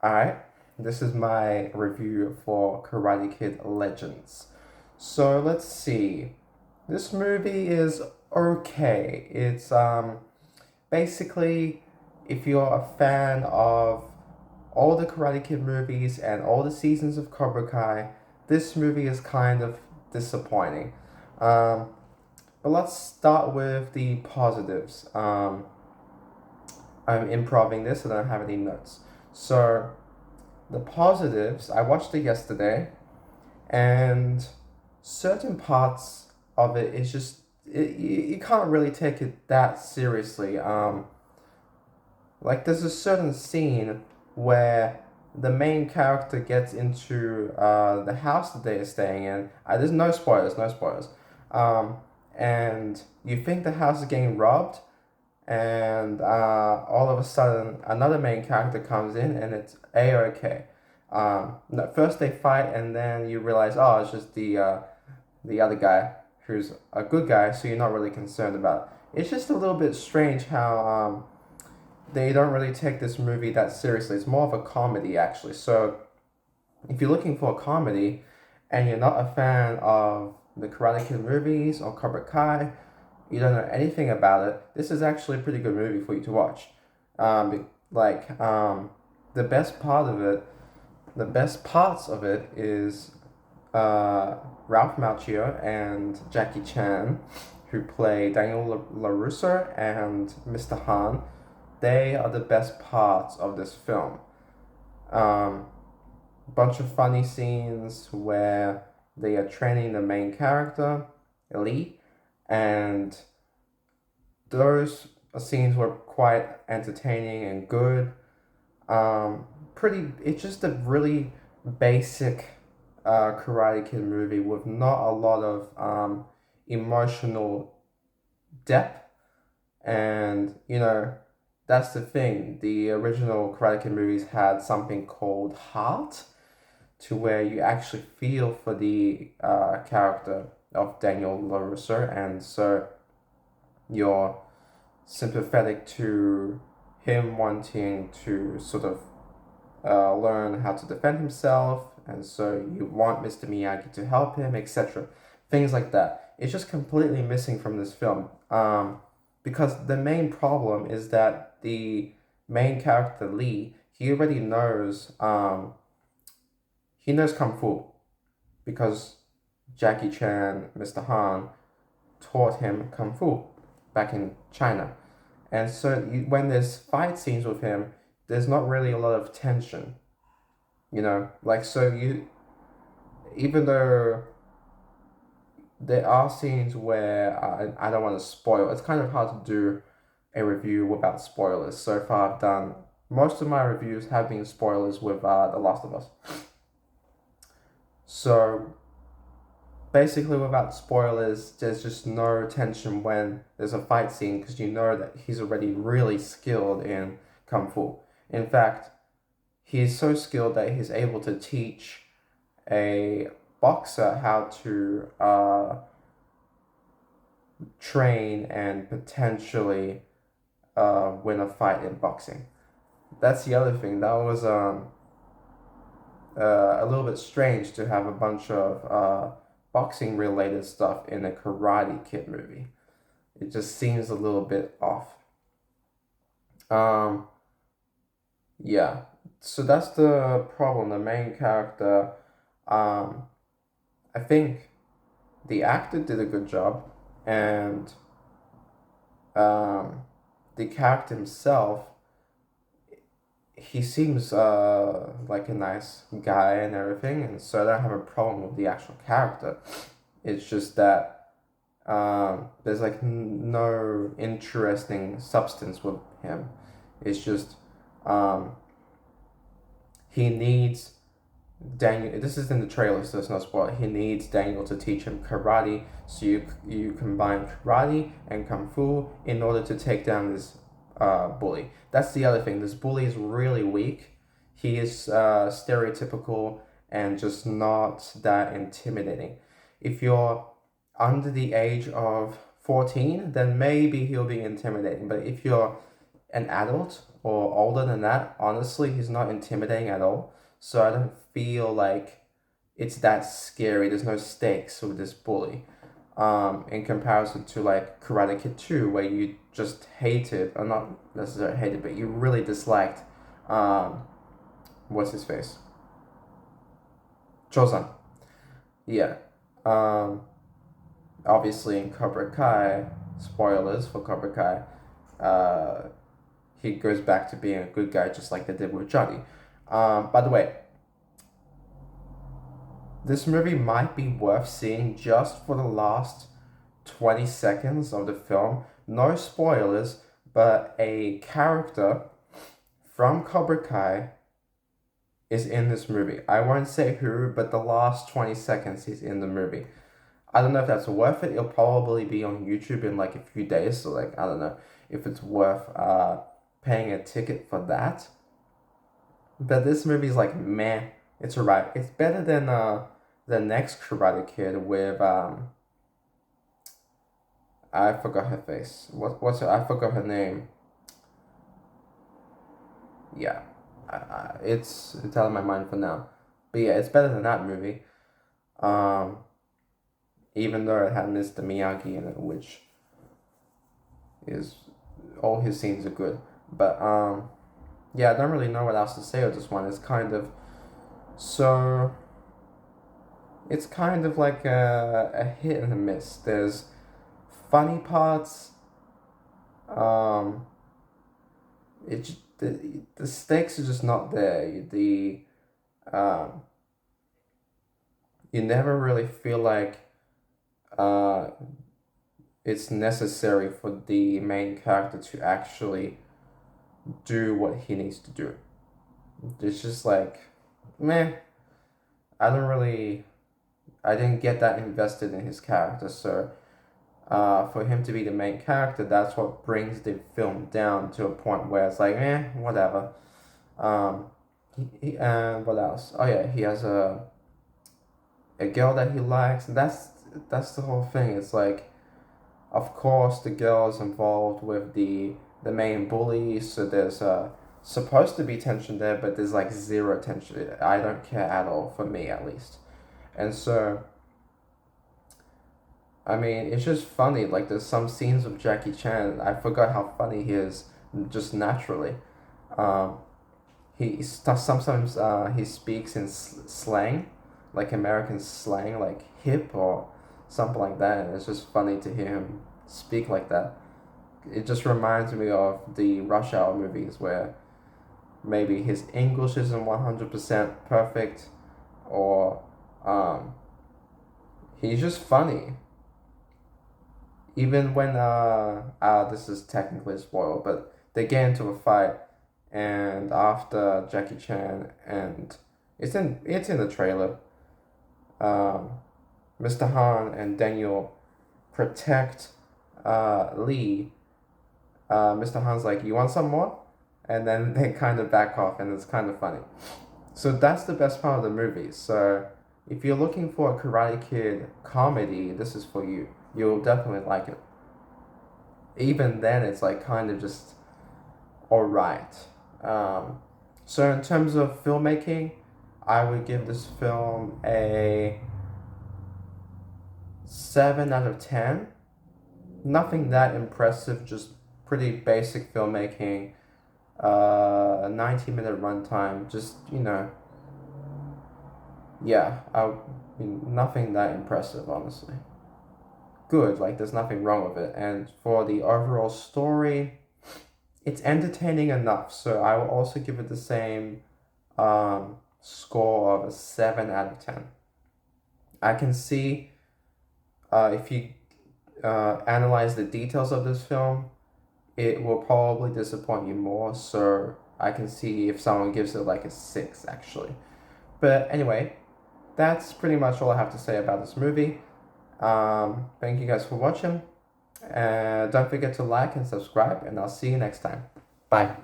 Alright, this is my review for Karate Kid Legends. So let's see. This movie is okay. It's basically if you're a fan of all the Karate Kid movies and all the seasons of Cobra Kai, this movie is kind of disappointing. Um, but let's start with the positives. I'm improving this, I don't have any notes. So the positives, I watched it yesterday, and certain parts of it is just you can't really take it that seriously. Like there's a certain scene where the main character gets into the house that they are staying in. There's no spoilers, no spoilers. Um, and you think the house is getting robbed, and all of a sudden another main character comes in and it's a-okay. No, first they fight and then you realize, oh, it's just the other guy who's a good guy, so you're not really concerned about it. It's just a little bit strange how they don't really take this movie that seriously. It's more of a comedy actually. So if you're looking for a comedy and you're not a fan of the Karate Kid movies or Cobra Kai, you don't know anything about it, this is actually a pretty good movie for you to watch. The best part of it, the best parts of it is Ralph Macchio and Jackie Chan, who play Daniel LaRusso and Mr. Han. They are the best parts of this film. Um, Bunch of funny scenes where they are training the main character, Lee, and those scenes were quite entertaining and good. It's just a really basic Karate Kid movie with not a lot of emotional depth. And, that's the thing. The original Karate Kid movies had something called heart, to where you actually feel for the character of Daniel LaRusso, and so you're sympathetic to him wanting to sort of learn how to defend himself, and so you want Mr. Miyagi to help him, etc. Things like that. It's just completely missing from this film. Because the main problem is that the main character Lee, he already knows he knows kung fu because Jackie Chan, Mr. Han, taught him kung fu back in China. And so when there's fight scenes with him, there's not really a lot of tension, even though there are scenes where I don't want to spoil. It's kind of hard to do a review without spoilers. So far, I've done most of my reviews have been spoilers with The Last of Us. So basically, without spoilers, there's just no tension when there's a fight scene because you know that he's already really skilled in kung fu. In fact, he's so skilled that he's able to teach a boxer how to train and potentially win a fight in boxing. That's the other thing. That was a little bit strange to have a bunch of boxing related stuff in a Karate Kid movie. It just seems a little bit off. Um, yeah, so that's the problem. The main character, um, I think the actor did a good job, and um, the character himself, he seems like a nice guy and everything, and so I don't have a problem with the actual character. It's just that there's like no interesting substance with him. It's just um, he needs Daniel. This is in the trailer, so it's not spoiled. He needs Daniel to teach him karate, so you combine karate and kung fu in order to take down this bully. That's the other thing. This bully is really weak. He is stereotypical and just not that intimidating. If you're under the age of 14, then maybe he'll be intimidating. But if you're an adult or older than that, honestly, he's not intimidating at all. So I don't feel like it's that scary. There's no stakes with this bully. In comparison to like Karate Kid 2, where you just hated, or not necessarily hated, but you really disliked, what's his face? Chosan. Yeah. Um, Obviously in Cobra Kai, spoilers for Cobra Kai, he goes back to being a good guy just like they did with Johnny. By the way, this movie might be worth seeing just for the last 20 seconds of the film. No spoilers, but a character from Cobra Kai is in this movie. I won't say who, but the last 20 seconds he's in the movie. I don't know if that's worth it. It'll probably be on YouTube in like a few days, so like I don't know if it's worth paying a ticket for that. But this movie's like meh. It's alright. It's better than the next Karate Kid with I forgot her face. What's her? I forgot her name. Yeah, it's out of my mind for now. But yeah, it's better than that movie. Um, Even though it had Mr. Miyagi in it, which is all his scenes are good. But yeah, I don't really know what else to say of this one. It's kind of so. It's kind of like a hit and a miss. There's funny parts. Um, the stakes are just not there. Um, you never really feel like uh, it's necessary for the main character to actually do what he needs to do. It's just like, meh. I don't really, I didn't get that invested in his character, so for him to be the main character, that's what brings the film down to a point where it's like, whatever. Um, and what else? Oh yeah, he has a girl that he likes. That's the whole thing. It's like, of course, the girl is involved with the main bully, so there's supposed to be tension there, but there's like zero tension. I don't care at all, for me at least. And so, I mean, it's just funny. Like, there's some scenes of Jackie Chan. I forgot how funny he is, just naturally. Um, sometimes he speaks in slang, like American slang, like hip or something like that, and it's just funny to hear him speak like that. It just reminds me of the Rush Hour movies where maybe his English isn't 100% perfect, or he's just funny. Even when this is technically a spoil, but they get into a fight, and after Jackie Chan, and it's in the trailer. Um, Mr. Han and Daniel protect Lee. Mr. Han's like, "You want some more?" And then they kind of back off, and it's kind of funny. So that's the best part of the movie. So if you're looking for a Karate Kid comedy, this is for you. You'll definitely like it. Even then, it's like kind of just alright. So in terms of filmmaking, I would give this film a 7 out of 10. Nothing that impressive, just pretty basic filmmaking. 90-minute runtime, just, yeah, nothing that impressive, honestly. Good, like, there's nothing wrong with it. And for the overall story, it's entertaining enough, so I will also give it the same score of a 7 out of 10. I can see if you analyze the details of this film, it will probably disappoint you more, so I can see if someone gives it like a 6, actually. But anyway, that's pretty much all I have to say about this movie. Thank you guys for watching. Don't forget to like and subscribe, and I'll see you next time. Bye.